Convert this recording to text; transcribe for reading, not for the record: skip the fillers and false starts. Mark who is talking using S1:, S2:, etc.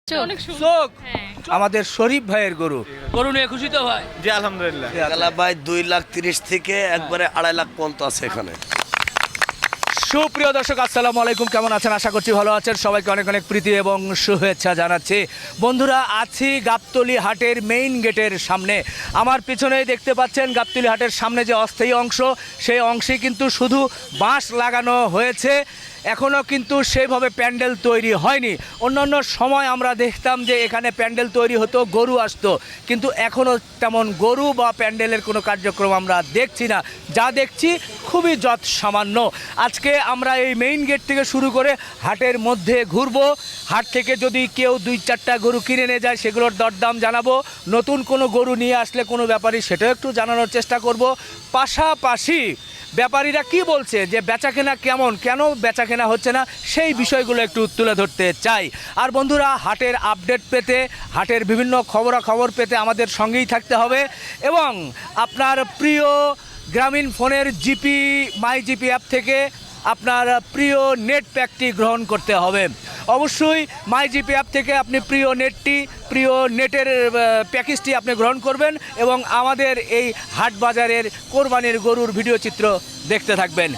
S1: অনেক
S2: চোখ
S1: হ্যাঁ।
S2: আমাদের শরীফ ভাইয়ের গরু গরু নিয়ে খুশি তো ভাই?
S3: জি আলহামদুলিল্লাহ।
S4: গেলা ভাই 2,30,000 থেকে একবারে 2.5 লাখ পর্যন্ত আছে এখানে।
S2: সুপ্রিয় দর্শক আসসালামু আলাইকুম, কেমন আছেন? আশা করছি ভালো আছেন। সবাইকে অনেক অনেক প্রীতি এবং শুভেচ্ছা জানাচ্ছি। বন্ধুরা, আছি গাবতলী হাটের মেইন গেটের সামনে। আমার পিছনেই দেখতে পাচ্ছেন গাবতলী হাটের সামনে যে অস্থায়ী অংশ, সেই অংশে কিন্তু শুধু বাঁশ লাগানো হয়েছে, এখনও কিন্তু সেইভাবে প্যান্ডেল তৈরি হয়নি। অন্যান্য সময় আমরা দেখতাম যে এখানে প্যান্ডেল তৈরি হতো, গরু আসতো, কিন্তু এখনও তেমন গরু বা প্যান্ডেলের কোনো কার্যক্রম আমরা দেখছি না। যা দেখছি খুবই যৎ সামান্য। আজকে আমরা এই মেইন গেট থেকে শুরু করে হাটের মধ্যে ঘুরবো। হাট থেকে যদি কেউ 2-4টা গরু কিনে নিয়ে যায় সেগুলোর দরদাম জানাবো। নতুন কোনো গরু নিয়ে আসলে কোনো ব্যাপারী সেটাও একটু জানানোর চেষ্টা করব। পাশাপাশি ব্যাপারীরা কি বলছে, যে বেচাকেনা কেমন, কেন বেচাকেনা হচ্ছে না, সেই বিষয়গুলো একটু তুলে ধরতে চাই। আর বন্ধুরা, হাটের আপডেট পেতে, হাটের বিভিন্ন খবরাখবর পেতে আমাদের সঙ্গেই থাকতে হবে এবং আপনার প্রিয় গ্রামীণ ফোনের জিপি মাই জিপি অ্যাপ থেকে আপনার প্রিয় নেট প্যাকটি গ্রহণ করতে হবে। অবশ্যই মাই জিপি অ্যাপ থেকে আপনি প্রিয় নেটের প্যাকেজটি আপনি গ্রহণ করবেন এবং আমাদের এই হাট বাজারের কোরবানির গরুর ভিডিও চিত্র দেখতে থাকবেন।